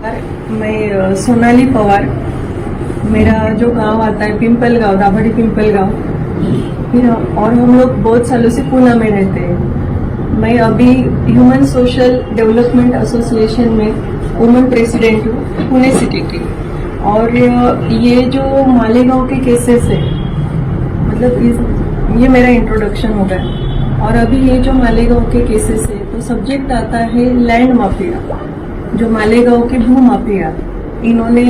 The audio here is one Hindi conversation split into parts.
मैं सोनाली पवार, मेरा जो गांव आता है पिंपल गांव, दाभाडी पिंपल गांव, फिर और हम लोग बहुत सालों से पूना में रहते हैं। मैं अभी ह्यूमन सोशल डेवलपमेंट एसोसिएशन में वुमेन प्रेसिडेंट हूँ, पुणे सिटी की। और ये जो मालेगांव के केसेस है, मतलब ये मेरा इंट्रोडक्शन हो गया। और अभी ये जो मालेगांव के केसेस है तो सब्जेक्ट आता है लैंड माफिया, जो मालेगांव के भू माफिया, इन्होंने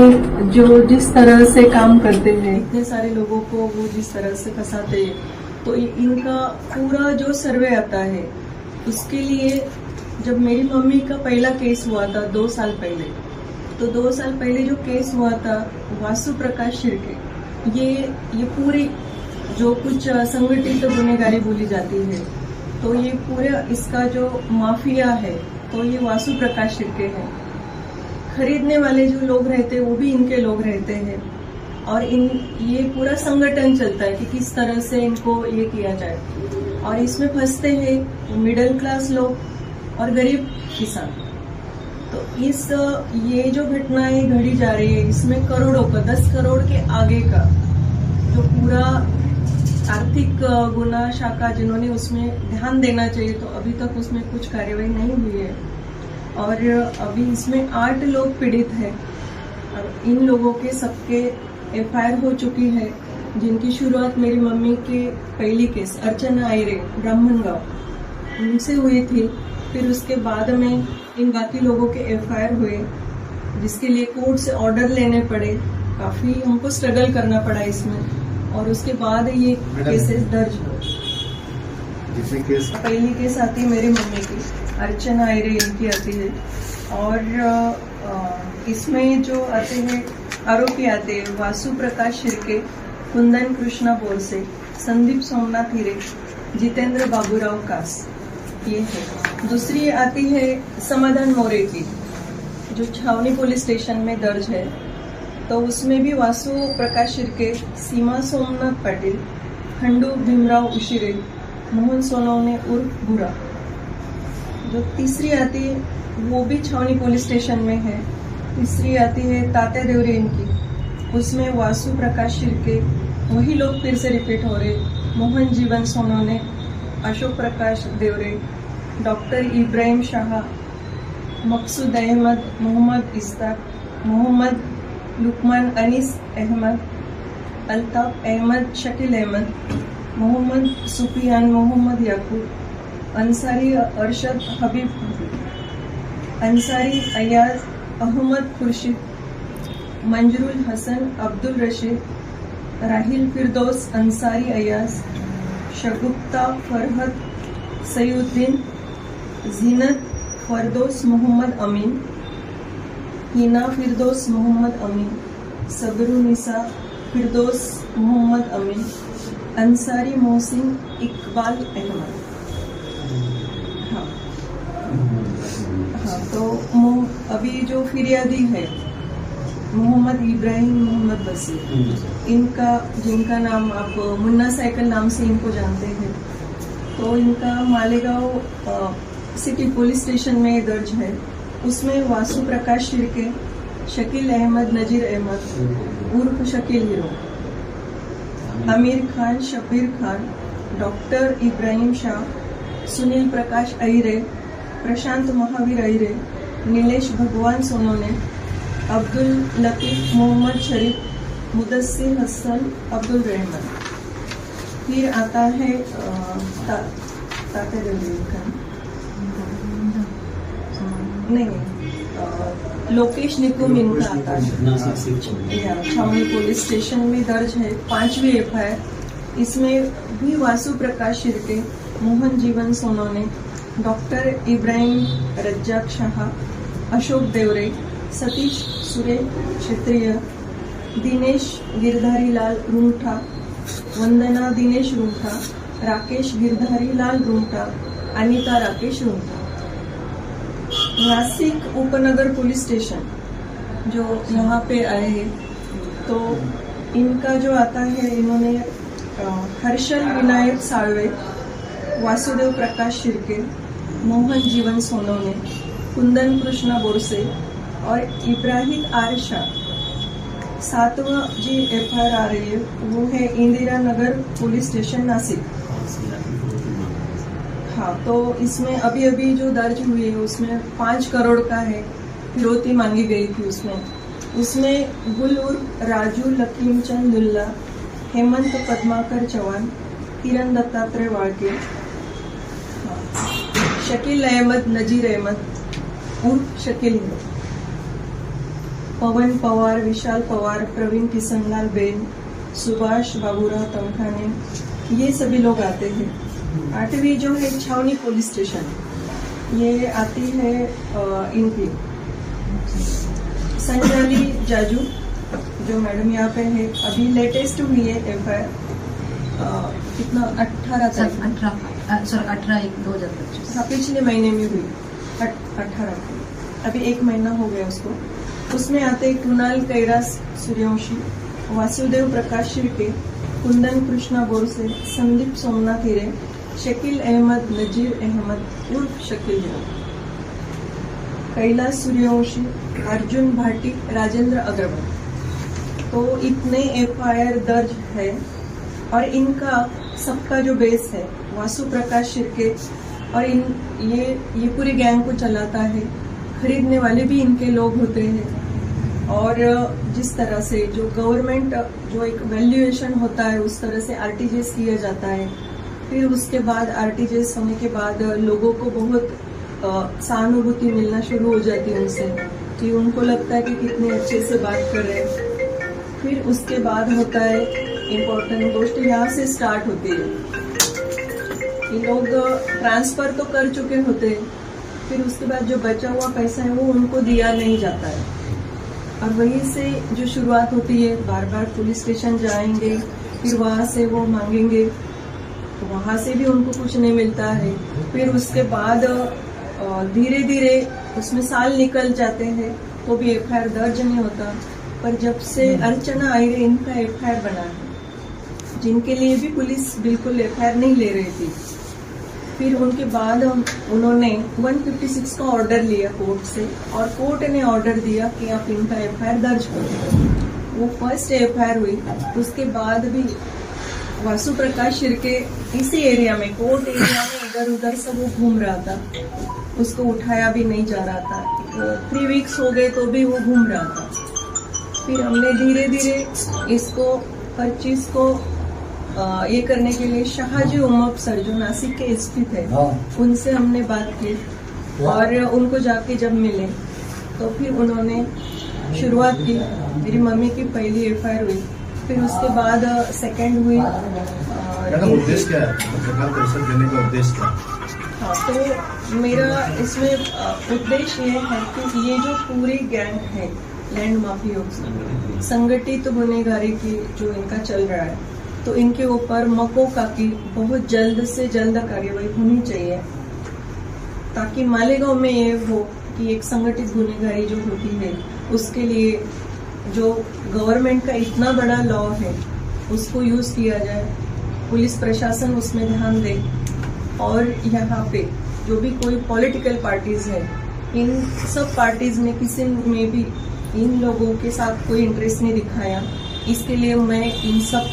जो जिस तरह से काम करते हैं, इतने सारे लोगों को वो जिस तरह से फंसाते हैं, तो इनका पूरा जो सर्वे आता है, उसके लिए जब मेरी मम्मी का पहला केस हुआ था 2 साल पहले, तो 2 साल पहले जो केस हुआ था वासु प्रकाश शिर्के, ये पूरी जो कुछ संगठित गुनहगारी बोली जाती है, तो ये पूरा इसका जो माफिया है तो ये वासु प्रकाश शिर्के है। खरीदने वाले जो लोग रहते हैं वो भी इनके लोग रहते हैं, और ये पूरा संगठन चलता है कि किस तरह से इनको ये किया जाए। और इसमें फंसते हैं मिडिल क्लास लोग और गरीब किसान। तो ये जो घटनाएं घड़ी जा रही है, इसमें करोड़ों का, 10 करोड़ के आगे का जो पूरा आर्थिक गुना शाखा जिन्होंने उसमें ध्यान देना चाहिए, तो अभी तक उसमें कुछ कार्यवाही नहीं हुई है। और अभी इसमें 8 लोग पीड़ित हैं, और इन लोगों के सबके एफआईआर हो चुकी है, जिनकी शुरुआत मेरी मम्मी के पहली केस अर्चना आयरे ब्राह्मणगांव उनसे हुई थी। फिर उसके बाद में इन बाकी लोगों के एफआईआर हुए, जिसके लिए कोर्ट से ऑर्डर लेने पड़े, काफी हमको स्ट्रगल करना पड़ा इसमें, और उसके बाद ये केसेस दर्ज हुए। पहली केस आती है मेरी मम्मी की, अर्चना आयरे इनकी आती है। और इसमें जो आते हैं आरोपी आते हैं वासु प्रकाश शिर्के, कुंदन कृष्णा बोरसे, संदीप सोमनाथ हिरे, जितेंद्र बाबूराव कास, ये है। दूसरी आती है समाधान मोरे की, जो छावनी पुलिस स्टेशन में दर्ज है, तो उसमें भी वासु प्रकाश शिर्के, सीमा सोमनाथ पाटिल, खंडू भीमराव उशिरे, मोहन सोनवणे उर्फ भूरा। जो तीसरी आती है वो भी छावनी पुलिस स्टेशन में है। तीसरी आती है तात्या देवरे इनकी, उसमें वासु प्रकाश शिर्के, वही लोग फिर से रिपीट हो रहे, मोहन जीवन सोनवणे, अशोक प्रकाश देवरे, डॉक्टर इब्राहिम शाह, मकसूद अहमद, मोहम्मद इस्ताक, मोहम्मद लुकमान अनीस अहमद, अल्ताफ अहमद, शकील अहमद, मोहम्मद सुफियान, मोहम्मद याकूब, अंसारी अरशद हबीब, अंसारी अयाज अहमद खुर्शीद, मंजरुल हसन अब्दुल रशीद, राहिल फिरदौस अंसारी अयाज, शगुफ्ता फरहद सईउद्दीन, जीनत फरदौस मोहम्मद अमीन, हिना फिरदौस मोहम्मद अमीन, सबरुनिसा फिरदौस मोहम्मद अमीन, अंसारी मोहसिन इकबाल अहमद। हाँ, तो अभी जो फिरियादी है मोहम्मद इब्राहिम मोहम्मद बसीर, इनका जिनका नाम आप मुन्ना साइकिल नाम से इनको जानते हैं, तो इनका मालेगांव सिटी पुलिस स्टेशन में दर्ज है। उसमें वासु प्रकाश शिर्के, शकील अहमद नजीर अहमद उर्फ शकील हीरो, आमिर खान, शबीर खान, डॉक्टर इब्राहिम शाह, सुनील प्रकाश अहिरे, प्रशांत महावीर अहिरे, नीलेश भगवान सोनवणे, अब्दुल लतीफ मोहम्मद शरीफ, मुदस्सिर हसन, अब्दुल रहमान। फिर आता है तात्या देवरे का नहीं, लोकेश निकुम इनका आता है, छावनी पुलिस स्टेशन में दर्ज है 5वीं एफआईआर। इसमें भी वासु प्रकाश शिर्के, मोहन जीवन सोनवणे, डॉक्टर इब्राहिम रज्जाक शाह, अशोक देवरे, सतीश सुरेश क्षेत्रीय, दिनेश गिरधारी लाल रुंगठा, वंदना दिनेश रुंगठा, राकेश गिरधारी लाल रुंगठा, अनिता राकेश रुंगठा। नासिक उपनगर पुलिस स्टेशन जो यहाँ पे आए हैं, तो इनका जो आता है, इन्होंने हर्षल विनायक साळवे, वासुदेव प्रकाश शिर्के, मोहन जीवन सोनवणे, कुंदन कृष्णा बोरसे, और इब्राहिम आरशा 7वां जी FIR आ रही है, वो है इंदिरा नगर पुलिस स्टेशन नासिक। हाँ, तो इसमें अभी अभी जो दर्ज हुई है उसमें 5 करोड़ का है, फिरौती मांगी गई थी उसमें गुल उर्फ राजू लकीमचंद दुल्ला, हेमंत पद्माकर चौहान, किरण दत्तात्रेय वाळके, शकील अहमद नजीर अहमद उर्फ शकील, पवन पवार, विशाल पवार, प्रवीण किशनलाल बेन, सुभाष बाबूराव तमखाने, ये सभी लोग आते हैं। 8वीं जो है छावनी पुलिस स्टेशन, ये आती है इनकी संजाली जाजू, जो मैडम यहाँ पे है, अभी लेटेस्ट हुई है FIR कितना 18/1/2025। हाँ, पिछले महीने में हुई 18 को, अभी 1 महीना हो गया उसको। उसमें आते कुणाल कैलास सूर्यवंशी, वासुदेव प्रकाश शिर्के, कुंदन कृष्णा बोरसे, संदीप सोमनाथ हिरे, शकील अहमद नजीर अहमद उर्फ शकील, कैलाश सूर्यवंशी, अर्जुन भाटी, राजेंद्र अग्रवाल। तो इतने FIR दर्ज है और इनका सबका जो बेस है वासु प्रकाश शिर्के, और ये पूरी गैंग को चलाता है। खरीदने वाले भी इनके लोग होते हैं और जिस तरह से जो गवर्नमेंट जो एक वैल्यूएशन होता है उस तरह से RTGS किया जाता है। फिर उसके बाद RTGS होने के बाद लोगों को बहुत सहानुभूति मिलना शुरू हो जाती है उनसे, कि उनको लगता है कि कितने अच्छे से बात कर रहे हैं। फिर उसके बाद होता है इम्पोर्टेंट गोष्ट, यहाँ से स्टार्ट होती है। ये लोग ट्रांसफर तो कर चुके होते हैं, फिर उसके बाद जो बचा हुआ पैसा है वो उनको दिया नहीं जाता है, और वहीं से जो शुरुआत होती है, बार बार पुलिस स्टेशन जाएंगे, फिर वहाँ से वो मांगेंगे, तो वहाँ से भी उनको कुछ नहीं मिलता है। फिर उसके बाद धीरे धीरे उसमें साल निकल जाते हैं तो भी FIR दर्ज नहीं होता। पर जब से अर्चना आयरे इनका FIR बना है, जिनके लिए भी पुलिस बिल्कुल FIR नहीं ले रही थी, फिर उनके बाद उन्होंने 156 का ऑर्डर लिया कोर्ट से, और कोर्ट ने ऑर्डर दिया कि आप इनका FIR दर्ज करो। वो फर्स्ट FIR हुई। उसके बाद भी वासु प्रकाश शिर्के इसी एरिया में, कोर्ट एरिया में इधर उधर से वो घूम रहा था, उसको उठाया भी नहीं जा रहा था। 3 वीक्स हो गए तो भी वो घूम रहा था। फिर हमने धीरे धीरे इसको हर चीज को ये करने के लिए शाहजी उमप सर जो नासिक के SP थे, उनसे हमने बात की, और उनको जाके जब मिले तो फिर उन्होंने शुरुआत की। मेरी मम्मी की पहली FIR हुई, फिर उसके बाद सेकंड हुई। उद्देश्य क्या है, पत्रकार परिषद देने का उद्देश्य क्या? हाँ, तो मेरा इसमें उद्देश्य ये है कि ये जो पूरी गैंग है लैंड माफिया संगठित गुनहगारी की जो इनका चल रहा है, तो इनके ऊपर मकोका की बहुत जल्द से जल्द कार्यवाही होनी चाहिए, ताकि मालेगांव में ये हो कि एक संगठित गुनहगारी जो होती है उसके लिए जो गवर्नमेंट का इतना बड़ा लॉ है उसको यूज किया जाए, पुलिस प्रशासन उसमें ध्यान दे, और यहाँ पे जो भी कोई पॉलिटिकल पार्टीज है, इन सब पार्टीज में किसी में भी इन लोगों के साथ कोई इंटरेस्ट नहीं दिखाया। इसके लिए मैं इन सब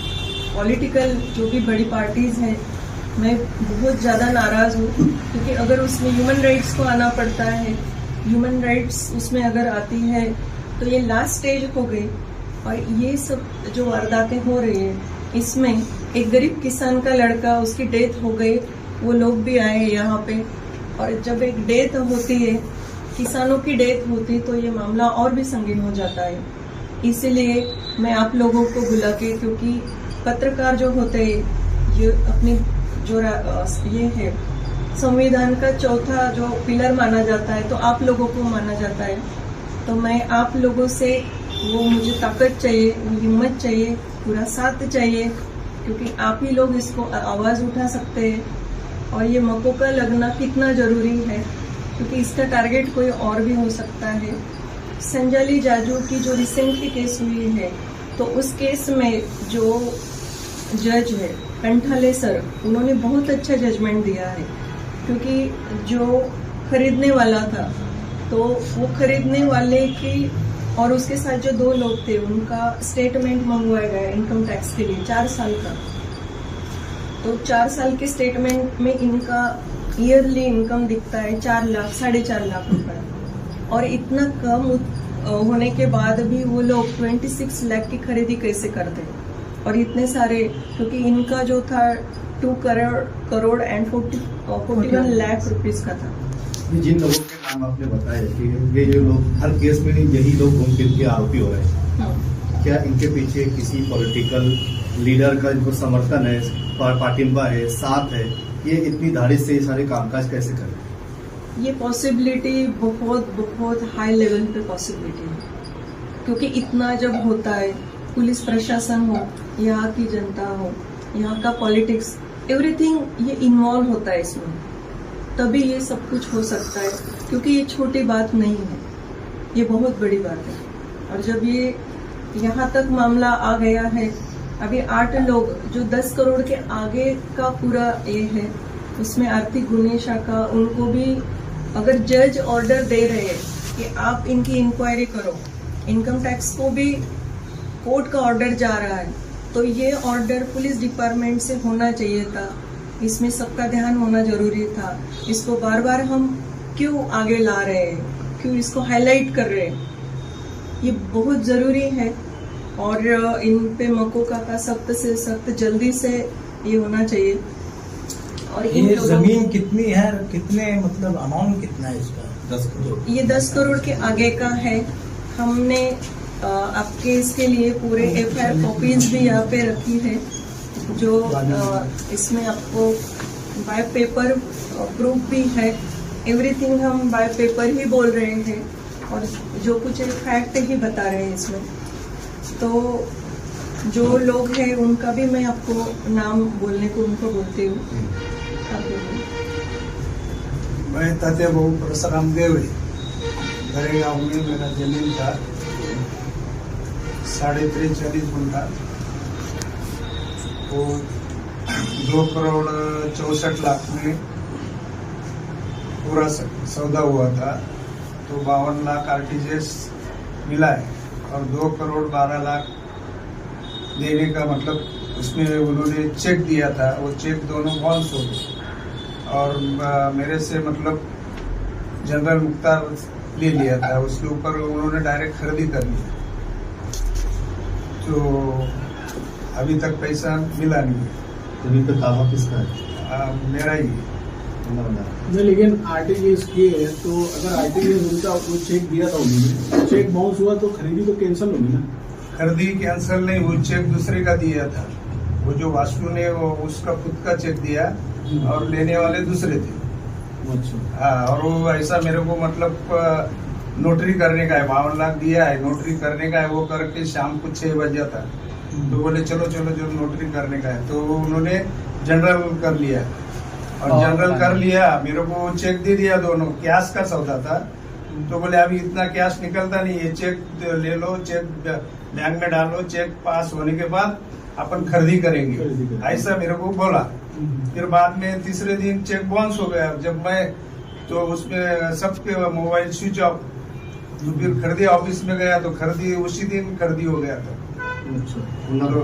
पॉलिटिकल जो भी बड़ी पार्टीज हैं, मैं बहुत ज़्यादा नाराज़ हूँ, क्योंकि अगर उसमें ह्यूमन राइट्स को आना पड़ता है, ह्यूमन राइट्स उसमें अगर आती है तो ये लास्ट स्टेज हो गई। और ये सब जो वारदातें हो रही है, इसमें एक गरीब किसान का लड़का, उसकी डेथ हो गई, वो लोग भी आए हैं यहाँ पे, और जब एक डेथ होती है, किसानों की डेथ होती, तो ये मामला और भी संगीन हो जाता है। इसीलिए मैं आप लोगों को बुला के, क्योंकि पत्रकार जो होते हैं ये अपनी जो ये है संविधान का चौथा जो पिलर माना जाता है, तो आप लोगों को माना जाता है, तो मैं आप लोगों से वो मुझे ताकत चाहिए, वो हिम्मत चाहिए, पूरा साथ चाहिए, क्योंकि आप ही लोग इसको आवाज उठा सकते हैं। और ये मकोका लगना कितना जरूरी है, क्योंकि इसका टारगेट कोई और भी हो सकता है। संजाली जाजू की जो रिसेंटली केस हुई है, तो उस केस में जो जज है कंठाले सर, उन्होंने बहुत अच्छा जजमेंट दिया है, क्योंकि जो खरीदने वाला था तो वो खरीदने वाले की और उसके साथ जो 2 लोग थे उनका स्टेटमेंट मंगवाया गया इनकम टैक्स के लिए 4 साल का। तो 4 साल के स्टेटमेंट में इनका ईयरली इनकम दिखता है 4 लाख 4.5 लाख रुपए, और इतना कम होने के बाद भी वो लोग 26 लाख की खरीदी कैसे करते हैं? और इतने सारे, क्योंकि इनका जो था 2 करोड़ एंड 41 लाख रुपीस का था। जिन लोगों के नाम आपने बताए कि ये जो लोग हर केस में यही लोग घूम फिर के आरोपी हो रहे हैं, क्या इनके पीछे किसी पॉलिटिकल लीडर का इनको समर्थन है, पार्टिंबा है, साथ है? ये इतनी धारिश से ये सारे कामकाज कैसे करें? ये पॉसिबिलिटी बहुत हाई लेवल पे पॉसिबिलिटी है, क्योंकि इतना जब होता है, पुलिस प्रशासन हो, यहाँ की जनता हो, यहाँ का पॉलिटिक्स, एवरीथिंग ये इन्वॉल्व होता है इसमें, तभी ये सब कुछ हो सकता है। क्योंकि ये छोटी बात नहीं है, ये बहुत बड़ी बात है। और जब ये यहाँ तक मामला आ गया है, अभी 8 लोग जो 10 करोड़ के आगे का पूरा ये है, उसमें आर्थिक गुन्हे शाखा, उनको भी अगर जज ऑर्डर दे रहे हैं कि आप इनकी इंक्वायरी करो, इनकम टैक्स को भी कोर्ट का ऑर्डर जा रहा है, तो ये ऑर्डर पुलिस डिपार्टमेंट से होना चाहिए था। इसमें सबका ध्यान होना जरूरी था। इसको बार बार हम क्यों आगे ला रहे हैं, क्यों इसको हाईलाइट कर रहे हैं, ये बहुत जरूरी है। और इन पे मकोका का सख्त से सख्त जल्दी से ये होना चाहिए। और ये जमीन कितनी है, कितने मतलब अमाउंट कितना है इसका? 10 करोड़। ये 10 करोड़ के आगे का है। हमने आपके इसके लिए पूरे FIR कॉपीज भी यहाँ पे रखी है, जो इसमें आपको बाय पेपर प्रूफ भी है। एवरीथिंग हम बाय पेपर ही बोल रहे हैं, और जो कुछ फैक्ट ही बता रहे हैं इसमें। तो जो लोग हैं उनका भी मैं आपको नाम बोलने को उनको बोलती हूँ। मैं तात्या बहु परशुराम देवड़े, दरेगांव में मेरा जमीन था 43.5 गुंठा। वो 2 करोड़ 64 लाख में पूरा सौदा हुआ था। तो 52 लाख RTGS मिला है, और 2 करोड़ 12 लाख देने का मतलब उसमें उन्होंने चेक दिया था, वो चेक दोनों बाउंस हो गए। और मेरे से मतलब जनरल मुख्तार ले लिया था, उसके ऊपर उन्होंने डायरेक्ट खरीदी कर ली। तो अभी तक पैसा मिला नहीं है। जमीन पे दावा किसका है? मेरा ही। नहीं, लेकिन RTGS किए है, तो अगर RTGS उनका वो चेक दिया था उन्होंने, चेक बाउंस हुआ तो खरीदी तो कैंसिल होगी ना? खरीदी कैंसिल नहीं हुई, चेक दूसरे का दिया था। वो जो वास्तु ने वो उसका खुद का चेक दिया, और लेने वाले दूसरे थे। अच्छा। हाँ, और वो ऐसा मेरे को मतलब नोटरी करने का है, 52 लाख दिया है, नोटरी करने का है। वो करके शाम को 6 बजे था, तो बोले चलो चलो जो नोटरी करने का है, तो उन्होंने जनरल कर लिया। और जनरल कर लिया, मेरे को चेक दे दिया, दोनों कैश का सौदा था। तो बोले अभी इतना कैश निकलता नहीं है, चेक ले लो, चेक बैंक में डालो, चेक पास होने के बाद अपन खरीदी करेंगे, ऐसा मेरे को बोला। फिर बाद में तीसरे दिन चेक बाउंस हो गया। जब मैं तो उसमें सबके मोबाइल स्विच ऑफ, तो फिर खरीदी ऑफिस में गया, तो खरीदी उसी दिन खरीदी हो गया था। तो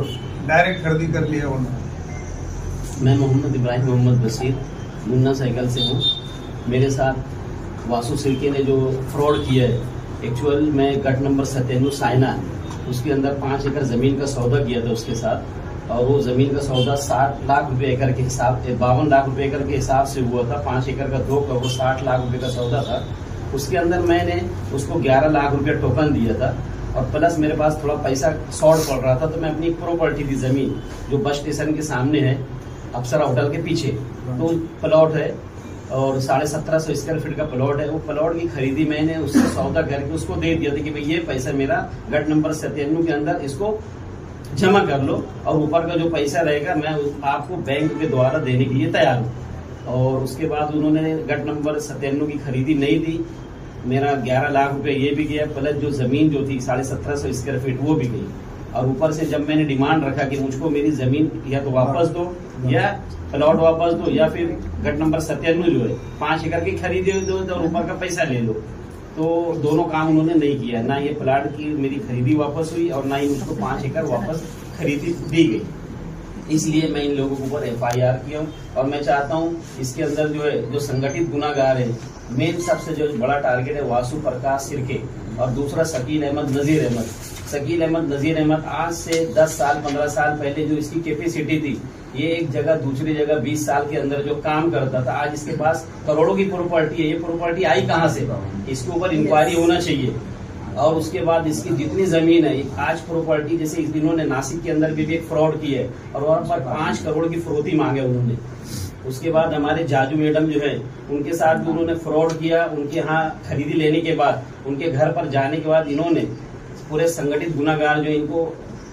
डायरेक्ट खरीदी कर लिया उन्होंने। मैं मोहम्मद इब्राहिम मोहम्मद बशीर मुन्ना साइकिल से हूँ। मेरे साथ वासु सिल्के ने जो फ्रॉड किया है, एक्चुअल में गट नंबर 97 साइना है, उसके अंदर 5 एकड़ ज़मीन का सौदा किया था उसके साथ। और वो ज़मीन का सौदा 60 लाख रुपए एकड़ के हिसाब से, 52 लाख रुपए एकड़ के हिसाब से हुआ था। 5 एकड़ का 2 करोड़ 60 लाख रुपए का सौदा था। उसके अंदर मैंने उसको 11 लाख रुपए टोकन दिया था, और प्लस मेरे पास थोड़ा पैसा शॉर्ट पड़ रहा था। तो मैं अपनी प्रॉपर्टी थी, ज़मीन जो बस स्टेशन के सामने है, अप्सरा होटल के पीछे, तो प्लॉट है और 1750 स्क्वायर फीट का प्लॉट है। वो प्लॉट की खरीदी मैंने उससे सौदा करके उसको दे दिया था कि भाई ये पैसा मेरा गट नंबर 97 के अंदर इसको जमा कर लो, और ऊपर का जो पैसा रहेगा मैं आपको बैंक के द्वारा देने के लिए तैयार हूँ। और उसके बाद उन्होंने गट नंबर 97 की खरीदी नहीं दी। मेरा 11 लाख रुपए ये भी गया, प्लस जो जमीन जो थी 1750 स्क्वायर फीट वो भी गई। और ऊपर से जब मैंने डिमांड रखा कि मुझको मेरी जमीन या तो वापस दो, या प्लॉट वापस दो, या फिर गट नंबर 97 जो है 5 एकड़ की खरीदी दो और ऊपर का पैसा ले लो, तो दोनों काम उन्होंने नहीं किया। ना ये प्लाट की मेरी खरीदी वापस हुई और ना ही मुझको 5 एकड़ वापस खरीदी दी गई। इसलिए मैं इन लोगों के ऊपर FIR किया हूँ और मैं चाहता हूँ इसके अंदर जो है जो संगठित गुनाहगार है, मेन सबसे जो बड़ा टारगेट है वासु प्रकाश सिरके और दूसरा शकील अहमद नजीर अहमद। शकील अहमद नजीर अहमद आज से 10 साल 15 साल पहले जो इसकी कैपेसिटी थी, ये एक जगह दूसरी जगह 20 साल के अंदर जो काम करता था, आज इसके पास करोड़ों की प्रॉपर्टी है। ये प्रॉपर्टी आई कहाँ से? इसके ऊपर इंक्वायरी होना चाहिए। और उसके बाद इसकी जितनी जमीन है आज प्रॉपर्टी, जैसे इन्होंने नासिक के अंदर भी एक फ्रॉड की है और वहाँ पर 5 करोड़ की फिरौती मांगे उन्होंने। उसके बाद हमारे जाजू मैडम जो है उनके साथ भी उन्होंने फ्रॉड किया। उनके यहाँ खरीदी लेने के बाद उनके घर पर जाने के बाद इन्होंने पूरे संगठित गुनाहगार जो इनको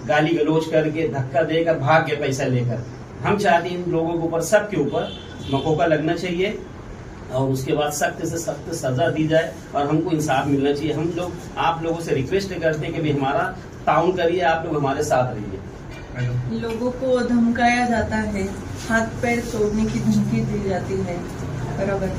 गाली गलौज करके धक्का देकर भाग के पैसा लेकर। हम चाहते हैं इन लोगों के ऊपर, सबके ऊपर मकोका लगना चाहिए और उसके बाद सख्त से सख्त सजा दी जाए और हमको इंसाफ मिलना चाहिए। हम लोग आप लोगों से रिक्वेस्ट करते हैं कि भी हमारा ताउन करिए, आप लोग हमारे साथ रहिए। लोगों को धमकाया जाता है, हाथ पैर तोड़ने की धमकी दी जाती है, बराबर।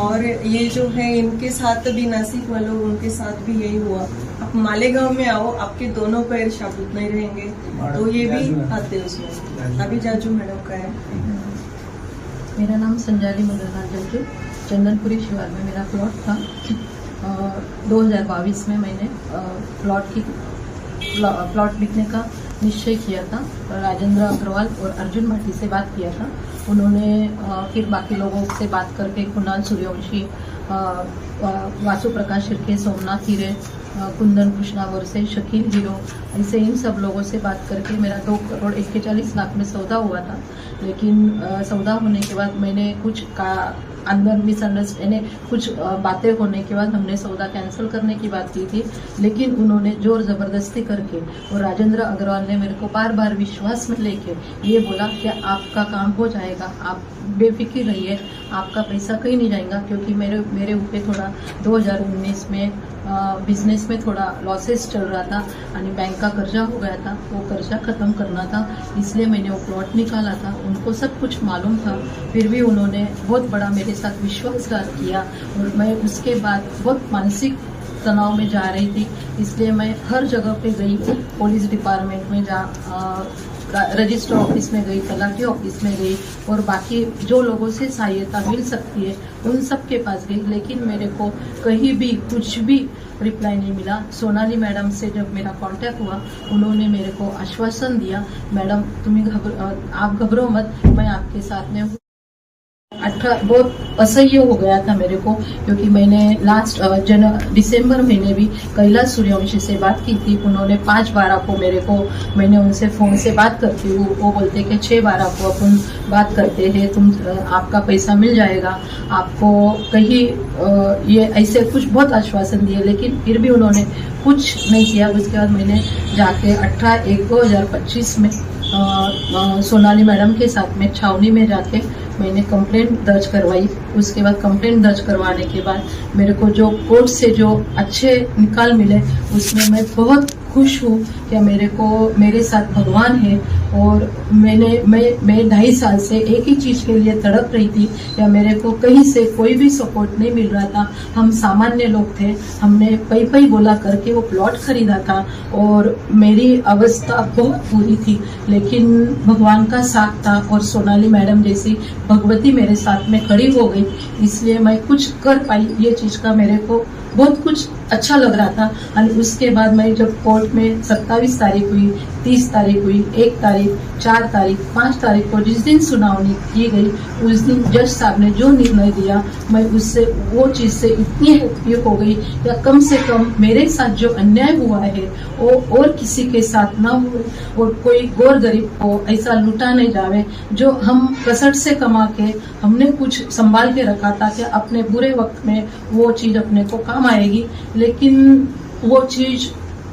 और ये जो है इनके साथ भी, नासिक वालों उनके साथ भी यही हुआ। आप मालेगांव में आओ, आपके दोनों पैर शाबुत नहीं रहेंगे, तो ये भी आते उसमें। अभी जाजू मैडम का है। मेरा नाम संजाली मदनलाल जाजू, चंदनपुरी शिवार में मेरा प्लॉट था। 2022 में मैंने प्लॉट बिकने का निश्चय किया था। राजेंद्र अग्रवाल और अर्जुन भाटी से बात किया था। उन्होंने फिर बाकी लोगों से बात करके कुणाल सूर्यवंशी, वासु प्रकाश शिर्के, सोमनाथ हीरे, कुंदन कृष्णा वर्से, शकील हीरो, ऐसे इन सब लोगों से बात करके मेरा 2 करोड़ 41 लाख में सौदा हुआ था। लेकिन सौदा होने के बाद मैंने कुछ अंदर मिसअंडरस्टैंडिंग, कुछ बातें होने के बाद हमने सौदा कैंसिल करने की बात की थी। लेकिन उन्होंने जोर जबरदस्ती करके और राजेंद्र अग्रवाल ने मेरे को बार बार विश्वास में लेके ये बोला कि आपका काम हो जाएगा, आप बेफिक्र रहिए, आपका पैसा कहीं नहीं जाएगा। क्योंकि मेरे ऊपर थोड़ा 2019 में बिजनेस में थोड़ा लॉसेस चल रहा था और बैंक का कर्जा हो गया था, वो कर्जा खत्म करना था, इसलिए मैंने वो प्लॉट निकाला था। उनको सब कुछ मालूम था, फिर भी उन्होंने बहुत बड़ा मेरे साथ विश्वासघात किया और मैं उसके बाद बहुत मानसिक तनाव में जा रही थी। इसलिए मैं हर जगह पे गई, पुलिस डिपार्टमेंट में रजिस्टर ऑफिस में गई, तलाटी ऑफिस में गई और बाकी जो लोगों से सहायता मिल सकती है उन सब के पास गई। लेकिन मेरे को कहीं भी कुछ भी रिप्लाई नहीं मिला। सोनाली मैडम से जब मेरा कांटेक्ट हुआ, उन्होंने मेरे को आश्वासन दिया, मैडम आप घबरो मत, मैं आपके साथ में हूँ। बहुत असह्य हो गया था मेरे को, क्योंकि मैंने लास्ट दिसंबर महीने भी कैलाश सूर्यवंशी से बात की थी। उन्होंने 5/12 को मैंने उनसे फोन से बात करती हूँ, वो बोलते कि 6/12 को अपन बात करते हैं, आपका पैसा मिल जाएगा, आपको कहीं ये ऐसे कुछ बहुत आश्वासन दिए। लेकिन फिर भी उन्होंने कुछ नहीं किया। उसके बाद मैंने जाके 18/1/2025 में सोनाली मैडम के साथ में छावनी में जाके मैंने कंप्लेंट दर्ज करवाई। उसके बाद कंप्लेंट दर्ज करवाने के बाद मेरे को जो कोर्ट से जो अच्छे निकाल मिले, उसमें मैं बहुत खुश हूँ कि मेरे साथ भगवान है। और मैं 2.5 साल से एक ही चीज के लिए तड़प रही थी या मेरे को कहीं से कोई भी सपोर्ट नहीं मिल रहा था। हम सामान्य लोग थे, हमने पई बोला करके वो प्लॉट खरीदा था और मेरी अवस्था बहुत बुरी थी, लेकिन भगवान का साथ था और सोनाली मैडम जैसी भगवती मेरे साथ में खड़ी हो गई, इसलिए मैं कुछ कर पाई। ये चीज का मेरे को बहुत कुछ अच्छा लग रहा था। और उसके बाद मैं जब कोर्ट में 27 तारीख हुई, 30 तारीख हुई, 1 तारीख, 4 तारीख, 5 तारीख को जिस दिन सुनावनी की गई, उस दिन जज साहब ने जो निर्णय दिया, मैं उससे वो चीज से इतनी हैप्पी हो गई या कम से कम मेरे साथ जो अन्याय हुआ है वो और किसी के साथ ना हो और कोई गौर गरीब को ऐसा लूटा नहीं जावे। जो हम कसट से कमा के हमने कुछ संभाल के रखा था कि अपने बुरे वक्त में वो चीज अपने को काम आएगी, लेकिन वो चीज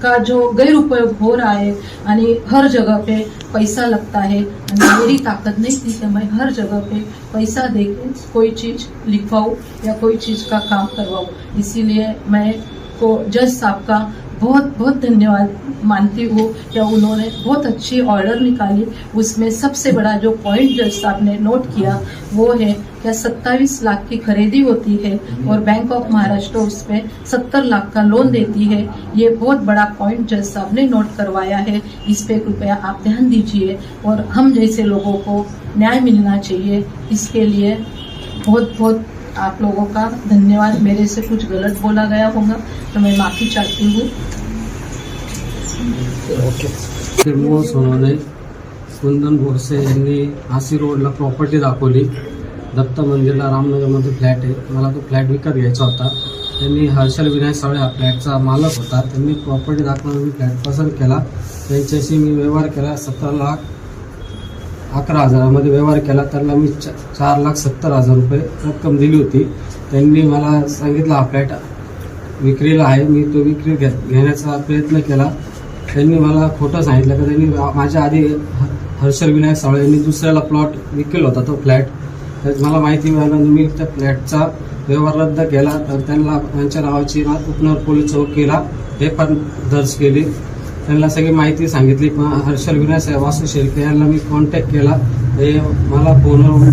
का जो गैर उपयोग हो रहा है यानी हर जगह पे पैसा लगता है। मेरी ताकत नहीं थी कि मैं हर जगह पे पैसा देके कोई चीज लिखवाऊं या कोई चीज का काम करवाऊं। इसीलिए मैं को जज साहब का बहुत बहुत धन्यवाद मानती हूँ कि उन्होंने बहुत अच्छी ऑर्डर निकाली। उसमें सबसे बड़ा जो पॉइंट जज साहब ने नोट किया वो है या 27 लाख की खरीदी होती है और बैंक ऑफ महाराष्ट्र उस पे 70 लाख का लोन देती है। ये बहुत बड़ा पॉइंट जज साहब ने नोट करवाया है। इस पे कृपया आप ध्यान दीजिए और हम जैसे लोगों को न्याय मिलना चाहिए। इसके लिए बहुत बहुत आप लोगों का धन्यवाद। मेरे से कुछ गलत बोला गया होगा तो मैं माफी चाहती हूँ। निर्मोह सोनवणे, कुंदन बोरसे यांनी नाशिक रोडला प्रॉपर्टी दाखवली. दत्त मंदिरला रामनगरमध्ये फ्लॅट आहे. मला तो फ्लॅट विकत घ्यायचा होता. त्यांनी हर्षल विनायक सावळे हा फ्लॅटचा मालक होता. त्यांनी प्रॉपर्टी दाखवून मी फ्लॅट पसंत केला. त्यांच्याशी मी व्यवहार केला. 17,11,000 व्यवहार केला. त्यांना मी 4,70,000 रुपये रक्कम दिली होती. त्यांनी मला सांगितलं हा फ्लॅट विक्रीला आहे. मी तो विक्री घेण्याचा प्रयत्न केला. त्यांनी मला खोटं सांगितलं की त्यांनी माझ्या आधी हर्षल विनायक सावळे यांनी दुसऱ्याला प्लॉट विकला होता तो फ्लॅट. तर मला माहिती मिळाल्यानंतर मी त्या फ्लॅटचा व्यवहार रद्द केला. तर त्यांना त्यांच्या नावाची उपनगर पोलीस चौकीला हे पण दर्ज केली. त्यांना सगळी माहिती सांगितली. पण हर्षल विनायक साहेब वासू शेळके यांना मी कॉन्टॅक्ट केला. ते मला फोनवर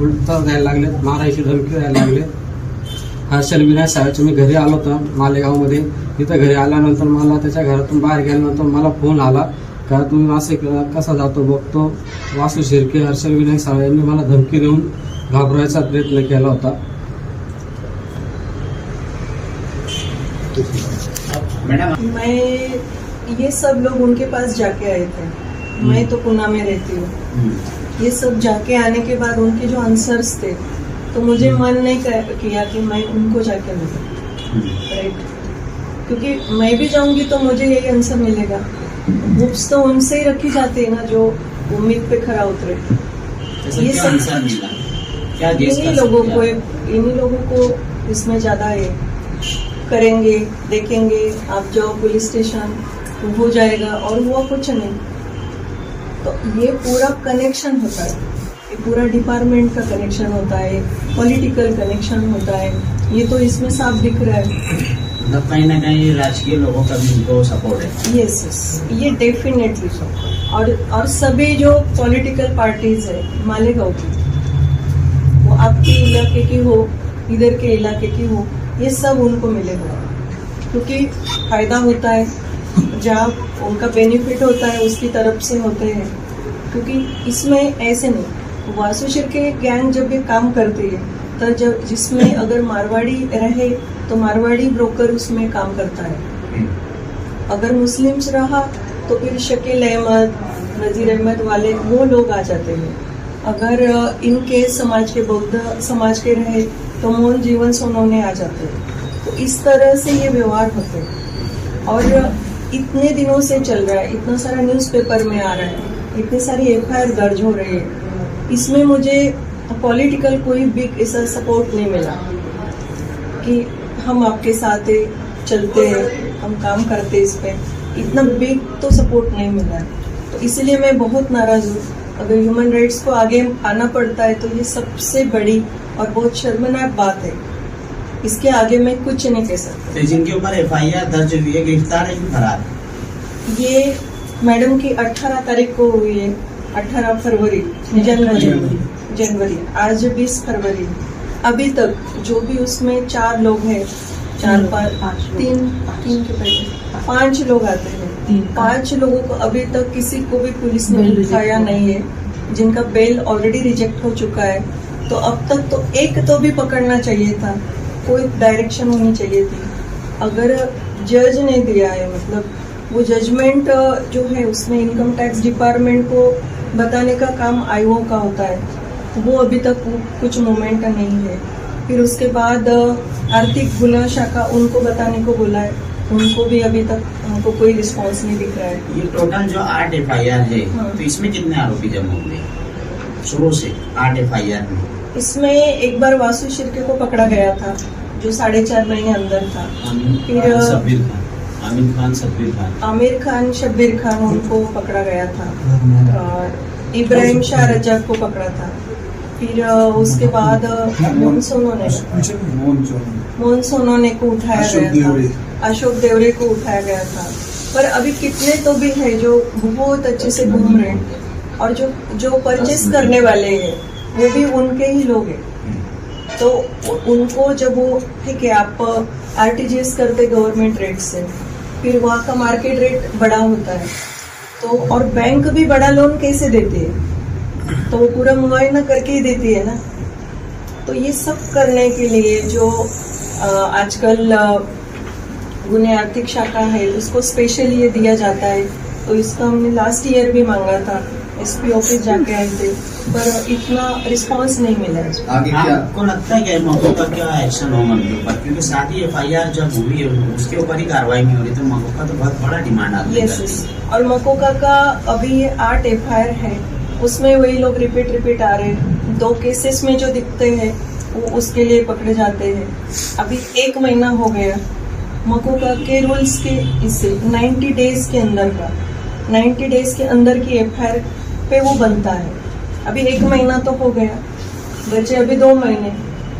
उलटा द्यायला लागले, मारायची धमकी द्यायला लागले. हर्षल विनायक साहेबच्या मी घरी आलो होतो मालेगावमध्ये. तिथं घरी आल्यानंतर मला त्याच्या घरातून बाहेर गेल्यानंतर मला फोन आला का तू नाशिक कसा जातो बघतो. वासू शिर्के हर्षल विनायक सावळे यांनी मला धमकी देऊन घाबरायचा प्रयत्न केला होता. मैं ये सब लोग उनके पास जाके आए थे. मैं तो पुणे में रहती हूँ. ये सब जाके आने के बाद उनके जो आंसर्स थे तो मुझे मन नहीं किया कि मैं उनको जाके मिलूं. राइट, क्योंकि मैं भी जाऊंगी तो मुझे यही आंसर मिलेगा. बुक्स तो उनसे ही रखी जाती है ना जो उम्मीद पे खरा उतरे. ये सब इन्हीं लोगों को इसमें ज्यादा ये करेंगे, देखेंगे. आप जाओ पुलिस स्टेशन तो हो जाएगा और हुआ कुछ नहीं. तो ये पूरा कनेक्शन होता है. ये पूरा डिपार्टमेंट का कनेक्शन होता है, पॉलिटिकल कनेक्शन होता है. ये तो इसमें साफ दिख रहा है. मतलब कहीं ना कहीं राजकीय लोगों का भी उनको सपोर्ट है. यस, ये डेफिनेटली. और सभी जो पॉलिटिकल पार्टीज है मालेगांव की, वो आपके इलाके की हो, इधर के इलाके की हो, ये सब उनको मिलेगा. क्योंकि फायदा होता है, जहाँ उनका बेनिफिट होता है उसकी तरफ से होते हैं. क्योंकि इसमें ऐसे नहीं, वासु शिर्के गैंग जब ये काम करती है तो जब जिसमें अगर मारवाड़ी रहे तो मारवाड़ी ब्रोकर उसमें काम करता है. अगर मुस्लिम्स रहा तो फिर शकील अहमद, नजीर अहमद वाले वो लोग आ जाते हैं. अगर इनके समाज के बौद्ध समाज के रहे तो मोहन जीवन सोनवणे आ जाते हैं. तो इस तरह से ये व्यवहार होते हैं. और इतने दिनों से चल रहा है, इतना सारा न्यूज़पेपर में आ रहा है, इतनी सारी FIR दर्ज हो रही है. इसमें मुझे पॉलिटिकल कोई बिग ऐसा सपोर्ट नहीं मिला कि हम आपके साथ चलते हैं, हम काम करते इस पे. इतना बिग तो सपोर्ट नहीं मिला है. तो इसलिए मैं बहुत नाराज हूँ. अगर ह्यूमन राइट्स को आगे आना पड़ता है तो ये सबसे बड़ी और बहुत शर्मनाक बात है. इसके आगे मैं कुछ नहीं कह सकती. जिनके ऊपर FIR दर्ज हुई है, गिरफ्तार है कि फरार? ये मैडम की 18 तारीख को हुई है. 18 फरवरी जनवरी. आज 20 फरवरी. अभी तक जो भी उसमें 4 लोग हैं, 3 के पहले 5 लोग आते हैं. 5 लोगों को अभी तक किसी को भी पुलिस ने उठाया नहीं है, जिनका बेल ऑलरेडी रिजेक्ट हो चुका है. तो अब तक तो एक तो भी पकड़ना चाहिए था. कोई डायरेक्शन होनी चाहिए थी. अगर जज ने दिया है, मतलब वो जजमेंट जो है उसमें इनकम टैक्स डिपार्टमेंट को बताने का काम IO का होता है, वो अभी तक कुछ मूवमेंट नहीं है. फिर उसके बाद आर्थिक गुना शाखा उनको बताने को बोला है, उनको भी अभी तक हमको कोई रिस्पांस नहीं दिख रहा है. ये टोटल जो 8 FIR है, तो इसमें कितने आरोपी जमा हुए शुरू से 8 FIR में? इसमें एक बार वासु शिर्के को पकड़ा गया था जो 4.5 महीने अंदर था. फिर आमिर खान, शब्बीर खान उनको पकड़ा गया था. और इब्राहिम शाह रजाक को पकड़ा था. फिर उसके बाद मोहन सोनवणे को उठाया गया था. अशोक देवरे को उठाया गया था. पर अभी कितने तो भी है जो बहुत अच्छे से घूम रहे हैं. और जो परचेस करने वाले हैं वो भी उनके ही लोग हैं। तो उनको जब वो ठीक है आप आरटीजीएस करते गवर्नमेंट रेट से, फिर वहाँ का मार्केट रेट बड़ा होता है, तो और बैंक भी बड़ा लोन कैसे देती है, तो वो पूरा मुआयना करके ही देती है ना। तो ये सब करने के लिए जो आजकल गुने आर्थिक शाखा है उसको स्पेशली ये दिया जाता है, तो इसका हमने लास्ट ईयर भी मांगा था, एसपी ऑफिस जाके आए थे, पर इतना रिस्पांस नहीं मिला है। आगे क्या आपको लगता है कि मको का क्या एक्शन होगा उनके ऊपर, क्योंकि शादी एफआईआर जब हुई है उसके ऊपर ही कार्रवाई नहीं हो रही, तो मको का तो बहुत बड़ा डिमांड आता है। यस, और मकोका का अभी ये 8 एफआईआर है, उसमें वही लोग रिपीट आ रहे हैं। 2 केसेस में जो दिखते हैं वो उसके लिए पकड़े जाते हैं। अभी 1 महीना हो गया, मकोका के रूल्स के इससे 90 डेज के अंदर का 90 डेज के अंदर की एफआईआर पे वो बनता है। अभी 1 महीना तो हो गया, बचे अभी 2 महीने।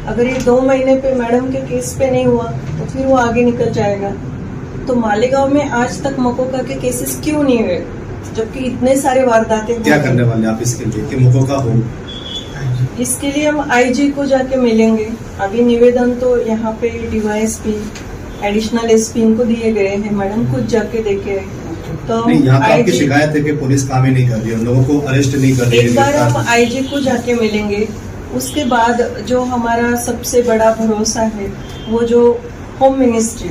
अगर ये 2 महीने पे मैडम के केस पे नहीं हुआ तो फिर वो आगे निकल जाएगा। तो मालेगांव में आज तक मकोका के केसेस क्यों नहीं हुए, जबकि इतने सारे वारदातें क्या करने वाले आप इसके लिए कि मकोका हो? इसके लिए हम आईजी को जाके मिलेंगे। अभी निवेदन तो यहाँ पे डीवाईएसपी, एडिशनल एसपी इनको दिए गए हैं, मैडम खुद जाके देखे। तो नहीं, यहाँ पे आपकी शिकायत है कि पुलिस काम ही नहीं कर रही है, लोगों को अरेस्ट नहीं कर रही है। एक बार हम आईजी को जाके मिलेंगे, उसके बाद जो हमारा सबसे बड़ा भरोसा है वो जो होम मिनिस्ट्री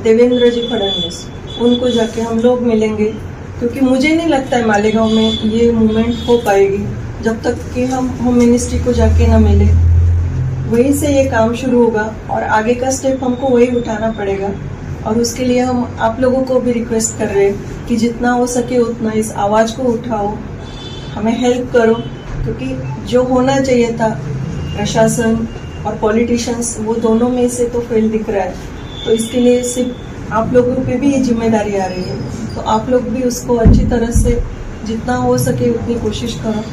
देवेंद्र जी फडणवीस, उनको जाके हम लोग मिलेंगे, क्योंकि मुझे नहीं लगता है मालेगांव में ये मूवमेंट हो पाएगी जब तक कि हम होम मिनिस्ट्री को जाके ना मिले। वहीं से ये काम शुरू होगा और आगे का स्टेप हमको वही उठाना पड़ेगा। और उसके लिए हम आप लोगों को भी रिक्वेस्ट कर रहे हैं कि जितना हो सके उतना इस आवाज को उठाओ, हमें हेल्प करो, क्योंकि जो होना चाहिए था प्रशासन और पॉलिटिशियंस वो दोनों में से तो फेल दिख रहा है। तो इसके लिए सिर्फ आप लोगों पे भी ये जिम्मेदारी आ रही है, तो आप लोग भी उसको अच्छी तरह से जितना हो सके उतनी कोशिश करो।